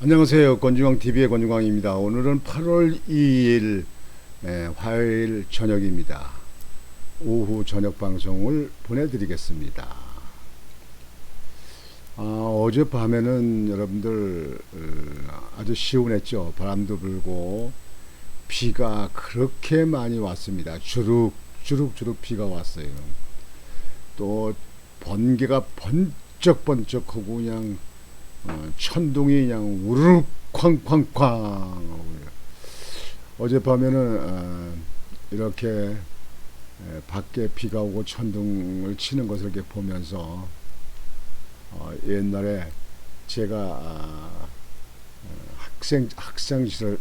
안녕하세요. 권중광TV의 권중광입니다. 오늘은 8월 2일 화요일 저녁입니다. 오후 저녁 방송을 보내드리겠습니다. 어젯밤에는 여러분들 아주 시원했죠. 바람도 불고 비가 그렇게 많이 왔습니다. 주룩주룩 비가 왔어요. 또 번개가 번쩍번쩍하고 그냥 천둥이 그냥 우르르 쾅쾅쾅. 어젯밤에는 이렇게 밖에 비가 오고 천둥을 치는 것을 이렇게 보면서 옛날에 제가 학생 시절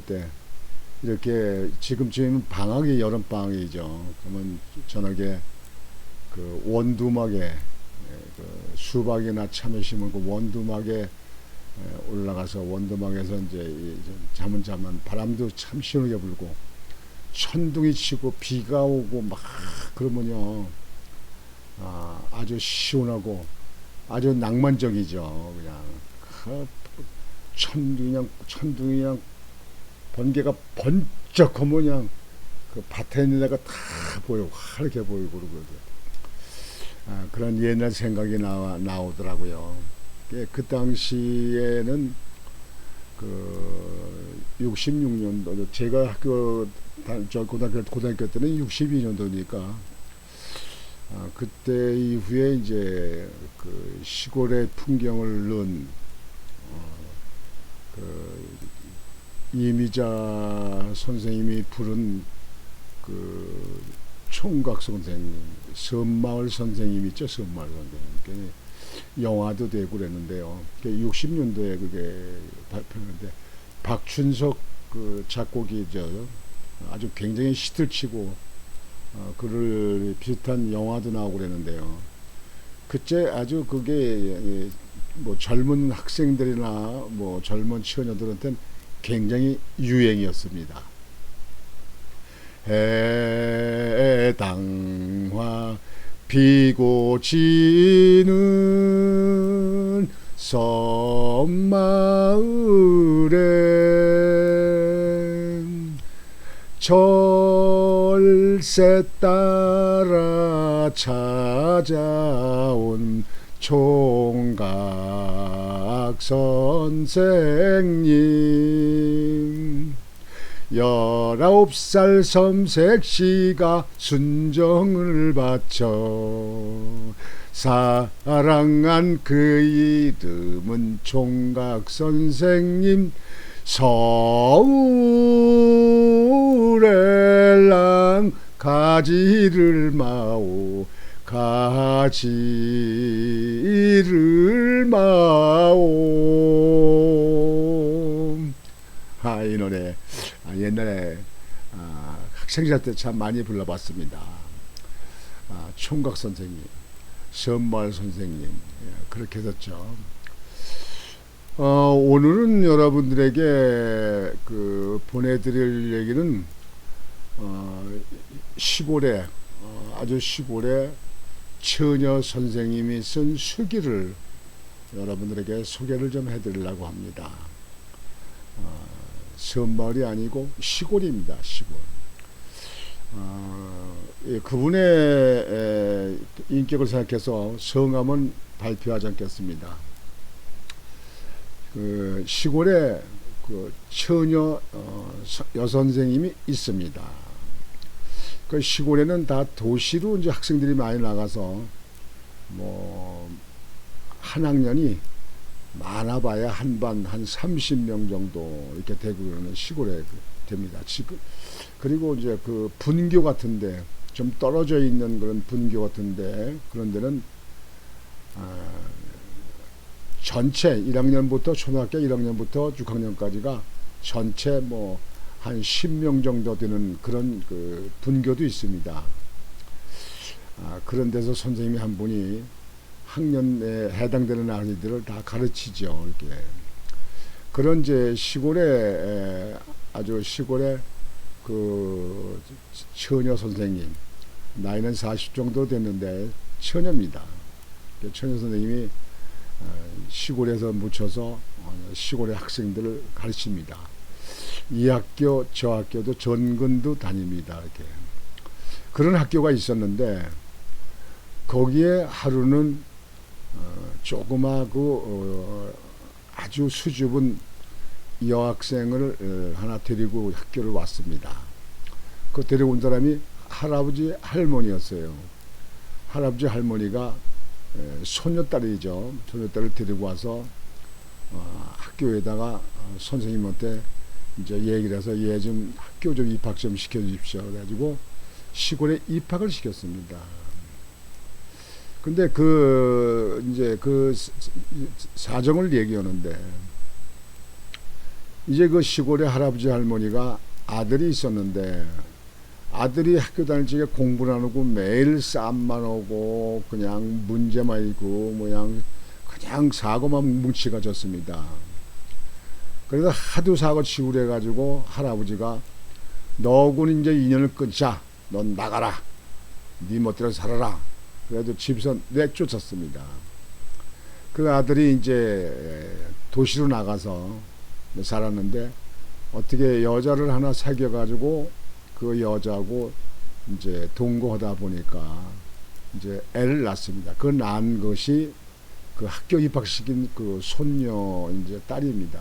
때 이렇게 지금쯤 방학이 여름 방학이죠. 그러면 저녁에 그 원두막에 그 수박이나 참외 심은 그 원두막에 올라가서 원두막에서 이제 자면 바람도 참 시원하게 불고 천둥이 치고 비가 오고 막 그러면요 아주 시원하고 아주 낭만적이죠. 그냥 천둥이 그냥 번개가 번쩍하면 그냥 그 밭에 있는 데가 다 보여 하얗게 보이고 그러거든. 그런 옛날 생각이 나오더라고요. 그 당시에는 그 66년도 제가 고등학교 때는 62년도니까 그때 이후에 이제 그 시골의 풍경을 넣은 그 이미자 선생님이 부른 그 총각 선생님, 섬마을 선생님 있죠, 섬마을 선생님. 영화도 되고 그랬는데요. 60년도에 그게 발표했는데 박춘석 그 작곡이죠. 아주 굉장히 시들치고 그를 비슷한 영화도 나오고 그랬는데요. 그때 아주 그게 뭐 젊은 학생들이나 뭐 젊은 처녀들한테는 굉장히 유행이었습니다. 해당화 피고 지는 섬마을에 철새 따라 찾아온 총각 선생님 19살 섬색시가 순정을 바쳐 사랑한 그 이름은 총각 선생님 서울의 가지를 마오 가지를 마오. 이 노래 옛날에 학생시절 때 참 많이 불러봤습니다. 총각 선생님, 섬마을 선생님, 그렇게 했었죠. 오늘은 여러분들에게 그 보내드릴 얘기는 시골에 아주 시골에 처녀 선생님이 쓴 수기를 여러분들에게 소개를 좀 해드리려고 합니다. 섬마을이 아니고 시골입니다. 시골. 그분의 인격을 생각해서 성함은 발표하지 않겠습니다. 그 시골에 그 처녀 여선생님이 있습니다. 그 시골에는 다 도시로 이제 학생들이 많이 나가서 뭐 한 학년이 많아봐야 한 반 한 30명 정도 이렇게 되고 그러는 시골에 됩니다. 그리고 이제 그 분교 같은데 좀 떨어져 있는 그런 분교 같은데 그런 데는 전체 1학년부터 초등학교 1학년부터 6학년까지가 전체 뭐 한 10명 정도 되는 그런 그 분교도 있습니다. 그런 데서 선생님이 한 분이 학년에 해당되는 아이들을 다 가르치죠. 이렇게. 그런 이제 시골에 아주 시골에 그 처녀 선생님 나이는 40 정도 됐는데 처녀입니다. 처녀 선생님이 시골에서 묻혀서 시골의 학생들을 가르칩니다. 이 학교 저 학교도 전근도 다닙니다. 이렇게 그런 학교가 있었는데 거기에 하루는 조그마하고 아주 수줍은 여학생을 하나 데리고 학교를 왔습니다. 그 데리고 온 사람이 할아버지 할머니였어요. 할아버지 할머니가 손녀딸이죠. 손녀딸을 데리고 와서 학교에다가 선생님한테 이제 얘기를 해서 얘 좀 학교 좀 입학 좀 시켜주십시오. 그래가지고 시골에 입학을 시켰습니다. 근데 이제 사정을 얘기하는데 이제 그 시골에 할아버지 할머니가 아들이 있었는데 아들이 학교 다닐 적에 공부를 안 하고 매일 싸움만 오고 그냥 문제만 있고 그냥 사고만 뭉치가 졌습니다. 그래서 하도 사고 치고 그래가지고 할아버지가 너하고는 이제 인연을 끊자. 넌 나가라. 네 멋대로 살아라. 그래도 집에서 내쫓았습니다. 그 아들이 이제 도시로 나가서 살았는데 어떻게 여자를 하나 사귀어가지고 그 여자하고 이제 동거하다 보니까 이제 애를 낳습니다. 그 낳은 것이 그 학교 입학시킨 그 손녀 이제 딸입니다.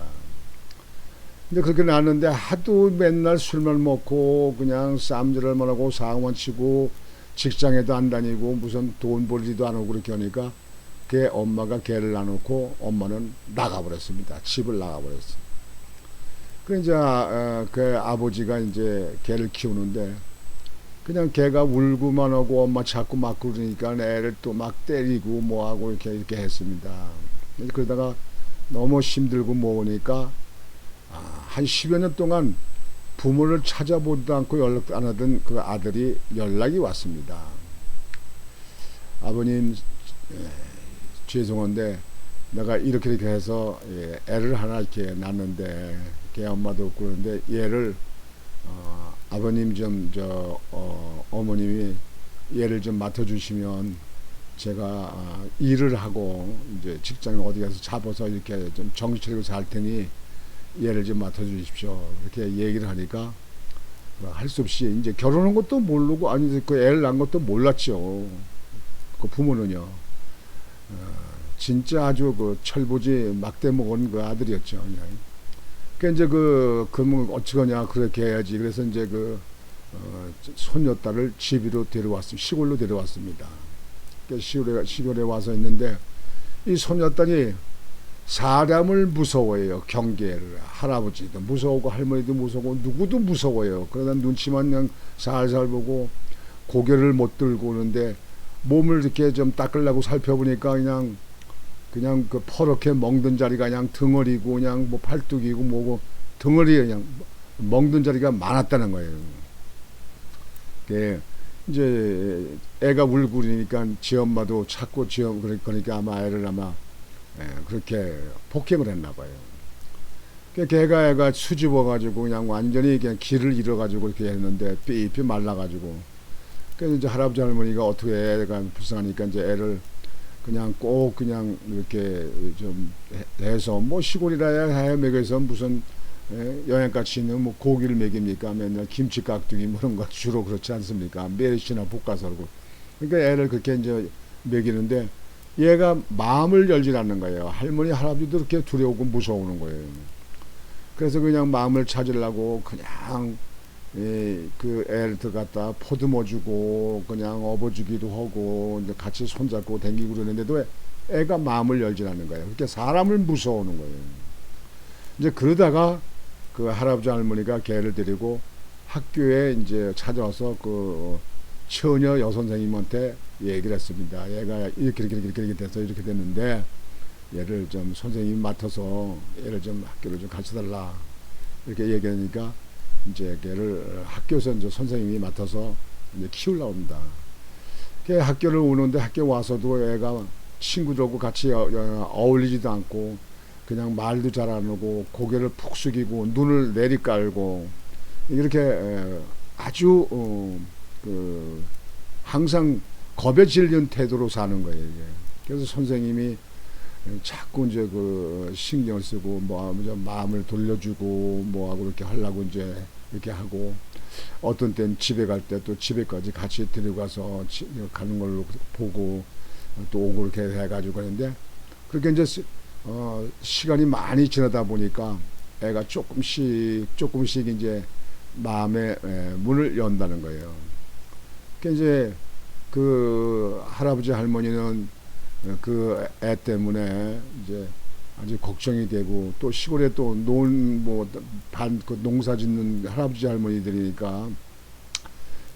근데 그렇게 낳았는데 하도 맨날 술만 먹고 그냥 쌈질만 하고 사고만 치고 직장에도 안 다니고 무슨 돈 벌지도 안 하고 그렇게 하니까 걔 엄마가 걔를 놔놓고 엄마는 나가버렸습니다. 집을 나가버렸어요. 그 이제 그 아버지가 이제 걔를 키우는데 그냥 걔가 울고만 하고 엄마 자꾸 막 그러니까 애를 또 막 때리고 뭐하고 이렇게 했습니다. 그러다가 너무 힘들고 뭐니까 한 10여 년 동안 부모를 찾아보지도 않고 연락도 안 하던 그 아들이 연락이 왔습니다. 아버님 죄송한데 내가 이렇게 해서 애를 하나 이렇게 낳는데 걔 엄마도 없고 그런데 얘를 아버님 좀 어머님이 얘를 좀 맡아주시면 제가 일을 하고 이제 직장에 어디 가서 잡아서 이렇게 좀 정신 차리고 살 테니 얘를 좀 맡아주십시오. 이렇게 얘기를 하니까 할 수 없이 이제 결혼한 것도 모르고 아니 그 애를 낳은 것도 몰랐죠. 그 부모는요. 진짜 아주 그 철부지 막대 먹은 그 아들이었죠. 그 이제 그러면 어찌거냐 그렇게 해야지. 그래서 이제 손녀딸을 집으로 데려왔습니다. 시골로 데려왔습니다. 시골에 와서 있는데 이 손녀딸이 사람을 무서워해요. 경계를. 할아버지도 무서우고 할머니도 무서우고 누구도 무서워요. 그러다 눈치만 그냥 살살 보고 고개를 못 들고 오는데 몸을 이렇게 좀 닦으려고 살펴보니까 그냥 그 퍼렇게 멍든 자리가 그냥 덩어리고 그냥 뭐 팔뚝이고 뭐고 덩어리에 그냥 멍든 자리가 많았다는 거예요. 이제 애가 울고 그러니까 지 엄마도 찾고 그러니까 아마 애를 그렇게 폭행을 했나 봐요. 걔가 수줍어가지고 그냥 완전히 그냥 길을 잃어가지고 이렇게 했는데 삐삐 말라가지고 그래서 이제 할아버지 할머니가 어떻게 애가 불쌍하니까 이제 애를 그냥 꼭 그냥 이렇게 좀 해서 뭐 시골이라야 해 먹여서 무슨 여행같이 있는 뭐 고기를 먹입니까? 맨날 김치 깍두기 뭐 그런 거 주로 그렇지 않습니까? 멸치나 볶아서고 그러니까 애를 그렇게 이제 먹이는데 얘가 마음을 열질 않는 거예요. 할머니 할아버지도 그렇게 두려우고 무서우는 거예요. 그래서 그냥 마음을 찾으려고 그냥 그 애를 들어갔다 포듬어주고 그냥 업어주기도 하고 이제 같이 손잡고 댕기고 그러는데도 애가 마음을 열질 않는 거예요. 그렇게 사람을 무서워하는 거예요. 이제 그러다가 그 할아버지 할머니가 걔를 데리고 학교에 이제 찾아와서 그 처녀 여선생님한테 얘기를 했습니다. 얘가 이렇게 돼서 이렇게 됐는데 얘를 좀 선생님이 맡아서 얘를 좀 학교를 좀 가르쳐달라 이렇게 얘기하니까 이제 걔를 학교에서 이제 선생님이 맡아서 이제 키우려고 합니다. 걔 학교를 오는데 학교 와서도 애가 친구들하고 같이 어울리지도 않고 그냥 말도 잘 안 하고 고개를 푹 숙이고 눈을 내리깔고 이렇게 아주 항상 겁에 질린 태도로 사는 거예요. 이게. 그래서 선생님이 자꾸 이제 그 신경을 쓰고 뭐 마음을 돌려주고 뭐 하고 이렇게 하려고 이제 이렇게 하고 어떤 때는 집에 갈 때 또 집에까지 같이 데리고 가서 가는 걸로 보고 또 오고 이렇게 해가지고 하는데 그렇게 이제 시간이 많이 지나다 보니까 애가 조금씩 이제 마음의 문을 연다는 거예요. 그러니까 이제 그 할아버지 할머니는 그 애 때문에 이제 아주 걱정이 되고 또 시골에 또 그 농사 짓는 할아버지 할머니들이니까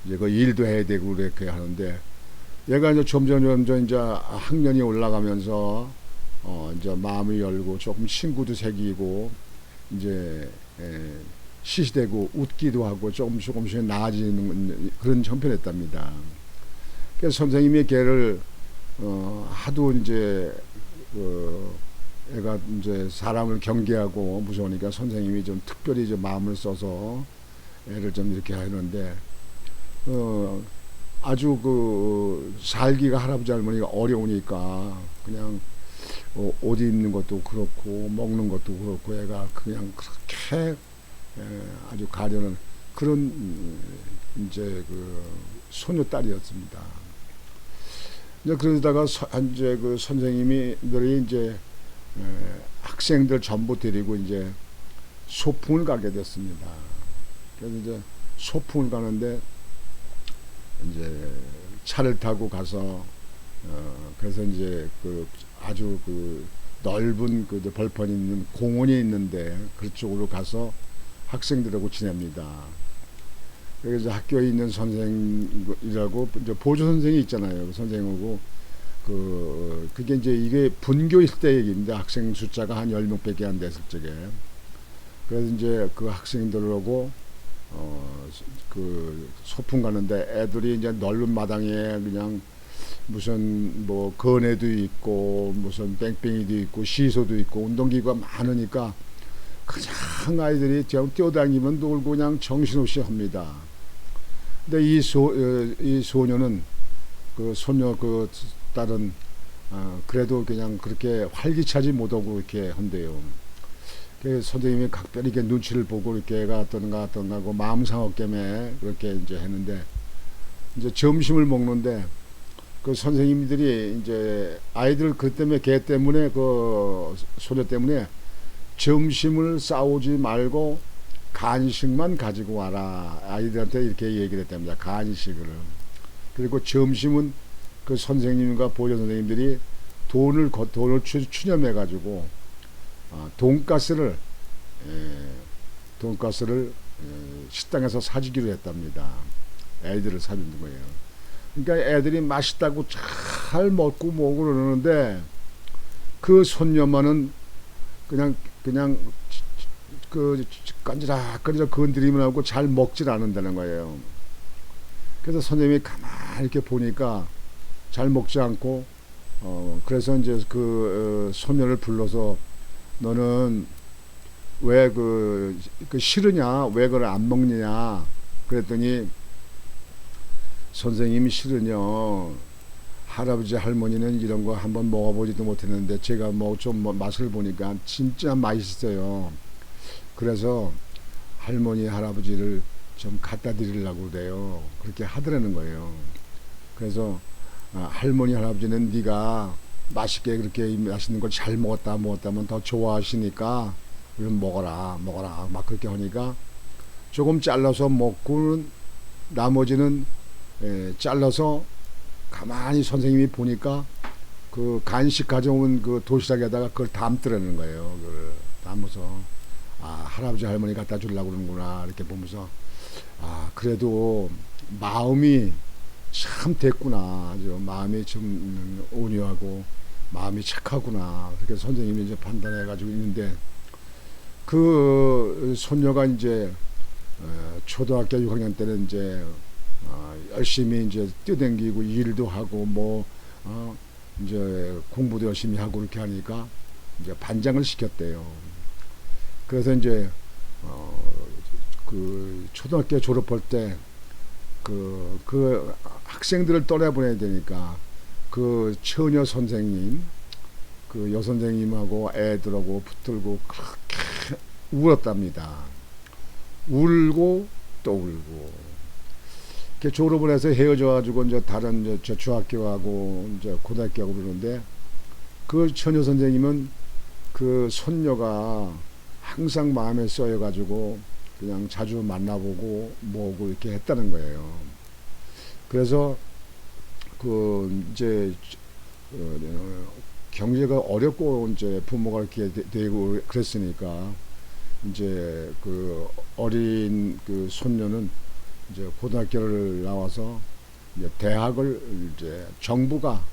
이제 그 일도 해야 되고 그렇게 하는데 얘가 이제 점점 이제 학년이 올라가면서 이제 마음이 열고 조금 친구도 생기고 이제 시시되고 웃기도 하고 조금씩 나아지는 그런 형편이었답니다. 그래서 선생님이 걔를 하도 이제 애가 이제 사람을 경계하고 무서우니까 선생님이 좀 특별히 좀 마음을 써서 애를 좀 이렇게 하는데 아주 그 살기가 할아버지 할머니가 어려우니까 그냥 옷 입는 것도 그렇고 먹는 것도 그렇고 애가 그냥 그렇게 아주 가련한 그런 이제 그 소녀딸이었습니다. 이제 그러다가 이제 그 선생님이들이 이제 학생들 전부 데리고 이제 소풍을 가게 됐습니다. 그래서 이제 소풍을 가는데 이제 차를 타고 가서 그래서 이제 그 아주 그 넓은 그 벌판이 있는 공원이 있는데 그쪽으로 가서 학생들하고 지냅니다. 그래서 학교에 있는 선생이라고 이제 보조 선생이 있잖아요. 그 선생하고 그게 이제 이게 분교일 때 얘기입니다. 학생 숫자가 한 10명밖에 안 됐을 적에. 그래서 이제 그 학생들하고 그 소풍 가는데 애들이 이제 넓은 마당에 그냥 무슨 뭐 건애도 있고 무슨 뺑뺑이도 있고 시소도 있고 운동기구가 많으니까 그냥 아이들이 뛰어다니면 놀고 그냥 정신없이 합니다. 근데 이 소녀는 그 소녀 그 딸은 그래도 그냥 그렇게 활기차지 못하고 이렇게 한대요. 그 선생님이 각별히 이렇게 눈치를 보고 이렇게 애가 어떤가 하고 마음 상하기 때문에 그렇게 이제 했는데 이제 점심을 먹는데 그 선생님들이 이제 아이들 그 때문에 걔 때문에 그 소녀 때문에 점심을 싸우지 말고 간식만 가지고 와라 아이들한테 이렇게 얘기를 했답니다. 간식을. 그리고 점심은 그 선생님과 보조 선생님들이 돈을 추념해 가지고 돈가스를 식당에서 사주기로 했답니다. 애들을 사주는 거예요. 그러니까 애들이 맛있다고 잘 먹고 뭐고 그러는데 그 손녀만은 그냥 그 간지락 건드리면 하고 잘 먹질 않는다는 거예요. 그래서 선생님이 가만히 이렇게 보니까 잘 먹지 않고 그래서 이제 그 손녀를 불러서 너는 왜 그 싫으냐 왜 그걸 안 먹느냐 그랬더니 선생님이 싫으냐 할아버지 할머니는 이런 거 한번 먹어보지도 못했는데 제가 뭐 좀 맛을 보니까 진짜 맛있어요. 그래서 할머니 할아버지를 좀 갖다 드리려고 그래요. 그렇게 하더라는 거예요. 그래서 할머니 할아버지는 네가 맛있게 그렇게 맛있는 걸 잘 먹었다면 더 좋아하시니까 그럼 먹어라 막 그렇게 하니까 조금 잘라서 먹고는 나머지는 잘라서 가만히 선생님이 보니까 그 간식 가져온 그 도시락에다가 그걸 담더라는 거예요. 그걸 담아서 할아버지 할머니 갖다 주려고 그러는구나 이렇게 보면서 그래도 마음이 참 됐구나. 아주 마음이 좀 온유하고 마음이 착하구나. 그렇게 선생님이 이제 판단해 가지고 있는데 그 손녀가 이제 초등학교 6학년 때는 이제 열심히 이제 뛰어댕기고 일도 하고 뭐 이제 공부도 열심히 하고 그렇게 하니까 이제 반장을 시켰대요. 그래서 이제 그 초등학교 졸업할 때 그 학생들을 떠나보내야 되니까 그 처녀 선생님 그 여선생님하고 애들하고 붙들고 그렇게 울었답니다. 울고 또 울고. 이렇게 졸업을 해서 헤어져가지고 이제 다른 이제 중학교하고 이제 고등학교하고 그러는데 그 처녀 선생님은 그 손녀가 항상 마음에 써여가지고 그냥 자주 만나보고 뭐고 이렇게 했다는 거예요. 그래서 그 이제 경제가 어렵고 이제 부모가 이렇게 되고 그랬으니까 이제 그 어린 그 손녀는 이제 고등학교를 나와서 이제 대학을 이제 정부가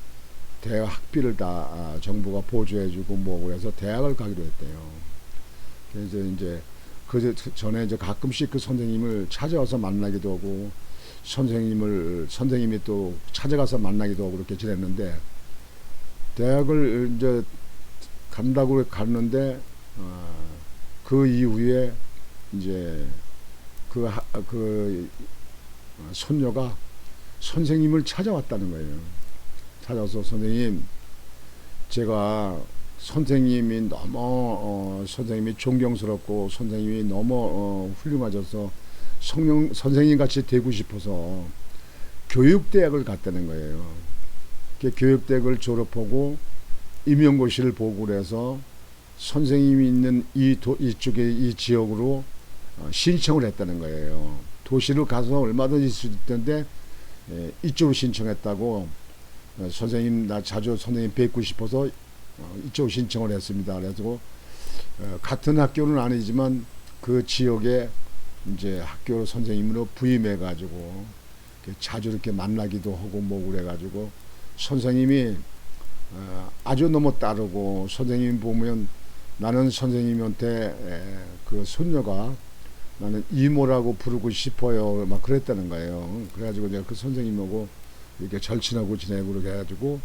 대학 학비를 다 정부가 보조해주고 뭐 그래서 대학을 가기로 했대요. 그래서 이제 그 전에 이제 가끔씩 그 선생님을 찾아와서 만나기도 하고 선생님이 또 찾아가서 만나기도 하고 그렇게 지냈는데 대학을 이제 간다고 갔는데 그 이후에 이제 그 손녀가 선생님을 찾아왔다는 거예요. 찾아와서 선생님, 제가 선생님이 너무 선생님이 존경스럽고 선생님이 너무 훌륭하셔서 선생님 같이 되고 싶어서 교육대학을 갔다는 거예요. 교육대학을 졸업하고 임용고시를 보고 그래서 선생님이 있는 이쪽에 이 지역으로 신청을 했다는 거예요. 도시로 가서 얼마든지 있을 텐데 이쪽으로 신청했다고 선생님 나 자주 선생님 뵙고 싶어서 이쪽으로 신청을 했습니다. 그래서 같은 학교는 아니지만 그 지역에 이제 학교 선생님으로 부임해 가지고 자주 이렇게 만나기도 하고 뭐 그래 가지고 선생님이 아주 너무 따르고 선생님 보면 나는 선생님한테 그 손녀가 나는 이모라고 부르고 싶어요 막 그랬다는 거예요. 그래가지고 내가 그 선생님하고 이렇게 절친하고 지내고 그렇게 해가지고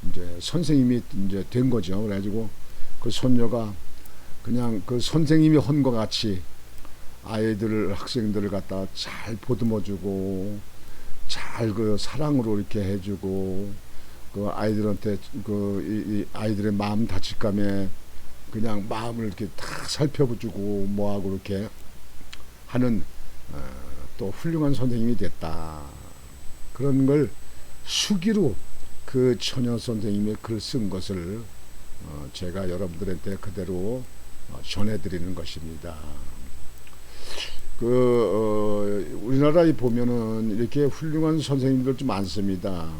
이제 선생님이 이제 된 거죠. 그래가지고 그 손녀가 그냥 그 선생님이 한 것 같이 학생들을 갖다 잘 보듬어주고 잘 그 사랑으로 이렇게 해주고 그 아이들한테 이 아이들의 마음 다칠감에 그냥 마음을 이렇게 다 살펴주고 뭐하고 이렇게 하는 또 훌륭한 선생님이 됐다. 그런 걸 수기로 그 처녀 선생님의 글 쓴 것을 제가 여러분들한테 그대로 전해드리는 것입니다. 우리나라에 보면은 이렇게 훌륭한 선생님들 좀 많습니다.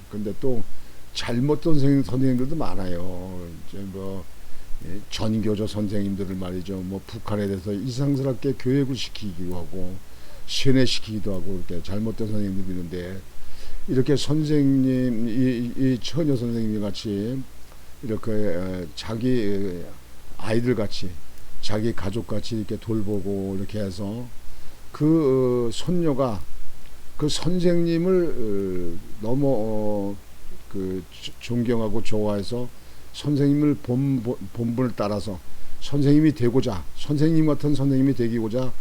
근데 또 잘못된 선생님들도 많아요. 이제 뭐 전교조 선생님들을 말이죠. 뭐 북한에 대해서 이상스럽게 교육을 시키기도 하고 세뇌시키기도 하고 이렇게 잘못된 선생님들이 있는데 이렇게 선생님 이 처녀 선생님 같이 이렇게 자기 아이들 같이 자기 가족 같이 이렇게 돌보고 이렇게 해서 그 손녀가 그 선생님을 너무 존경하고 좋아해서 선생님을 본분을 따라서 선생님이 되고자 선생님 같은 선생님이 되기고자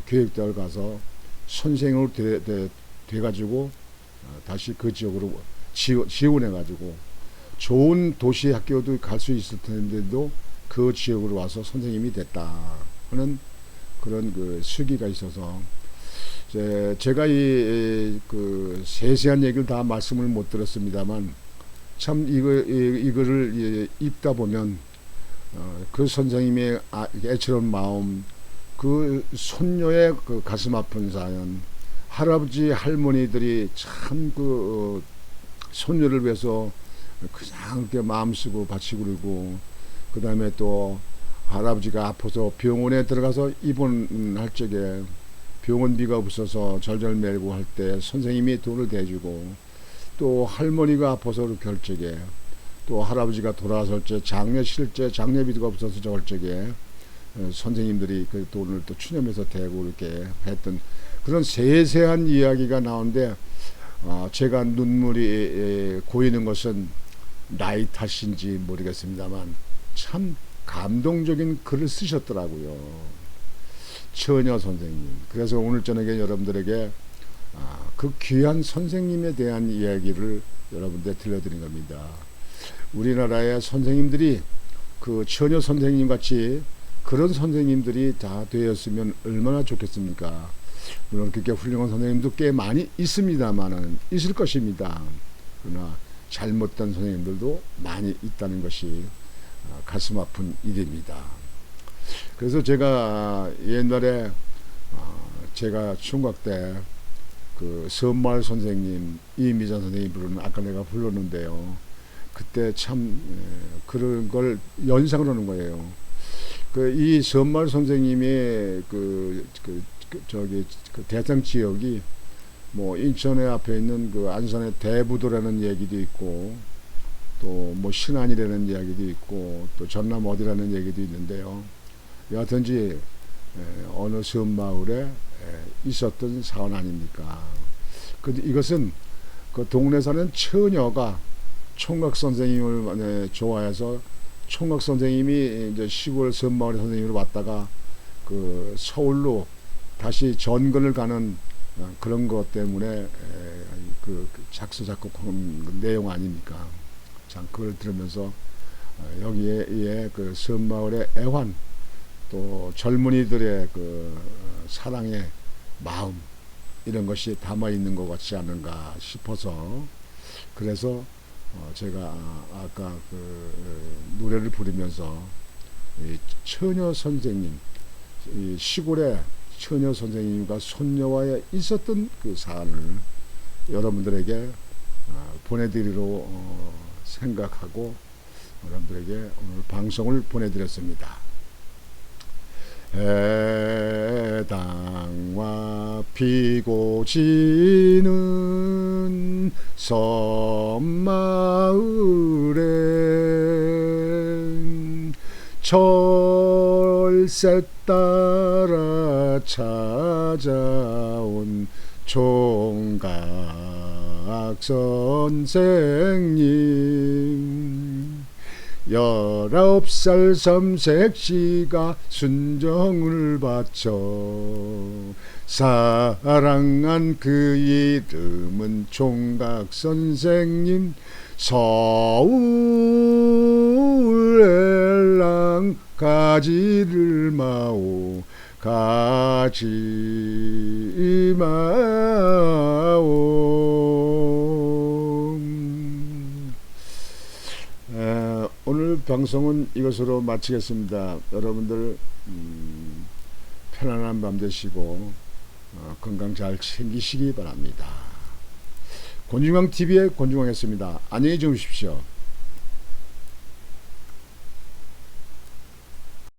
교육대학을 가서 선생으로 돼가지고 다시 그 지역으로 지원해가지고 좋은 도시 학교도 갈 수 있을 텐데도 그 지역으로 와서 선생님이 됐다 하는 그런 그 수기가 있어서 제가 그 세세한 얘기를 다 말씀을 못 들었습니다만 참 이거를 읽다 보면 그 선생님의 애처로운 마음, 그 손녀의 그 가슴 아픈 사연, 할아버지 할머니들이 참 그 손녀를 위해서 그냥 이렇게 마음 쓰고 바치고 그러고 그 다음에 또 할아버지가 아파서 병원에 들어가서 입원할 적에 병원비가 없어서 절절매고 할 때 선생님이 돈을 대주고 또 할머니가 아파서 그렇게 할 적에 또 할아버지가 돌아설 때 장례비가 없어서 저럴 적에 선생님들이 그 돈을 또 추념해서 대고 이렇게 했던 그런 세세한 이야기가 나오는데 제가 눈물이 고이는 것은 나이 탓인지 모르겠습니다만 참 감동적인 글을 쓰셨더라고요. 처녀 선생님. 그래서 오늘 저녁에 여러분들에게 그 귀한 선생님에 대한 이야기를 여러분들 들려드린 겁니다. 우리나라의 선생님들이 그 처녀 선생님 같이 그런 선생님들이 다 되었으면 얼마나 좋겠습니까? 물론 그렇게 훌륭한 선생님도 꽤 많이 있습니다만은 있을 것입니다. 그러나 잘못된 선생님들도 많이 있다는 것이 가슴 아픈 일입니다. 그래서 제가 옛날에 제가 총각 때 그 선마을 선생님 이미자 선생님 부르는 아까 내가 불렀는데요. 그때 참 그런 걸 연상을 하는 거예요. 그 이 선마을 선생님이 저기 그 대장 지역이 뭐 인천에 앞에 있는 그 안산의 대부도라는 얘기도 있고 또 뭐 신안이라는 이야기도 있고 또 전남 어디라는 얘기도 있는데요. 여하튼지 어느 섬마을에 있었던 사원 아닙니까? 근데 이것은 그 동네 사는 처녀가 총각 선생님을 좋아해서 총각 선생님이 이제 시골 섬마을의 선생님으로 왔다가 그 서울로 다시 전근을 가는 그런 것 때문에 그 작서 작곡한 내용 아닙니까? 참 그걸 들으면서 여기에 그 섬마을의 애환 또 젊은이들의 그 사랑의 마음 이런 것이 담아 있는 것 같지 않은가 싶어서 그래서 제가 아까 그 노래를 부르면서 이 처녀 선생님 이 시골의 처녀 선생님과 손녀와의 있었던 그 사안을 여러분들에게 보내드리러 생각하고 여러분들에게 오늘 방송을 보내드렸습니다. 해당화 피고 지는 섬마을에 철새 따라 찾아온 총각 선생님 19살 섬색시가 순정을 바쳐 사랑한 그 이름은 총각 선생님 서울 엘랑 가지를 마오 가지 마오. 오늘 방송은 이것으로 마치겠습니다. 여러분들 편안한 밤 되시고 건강 잘 챙기시기 바랍니다. 권중광TV의 권중광이었습니다. 안녕히 주무십시오.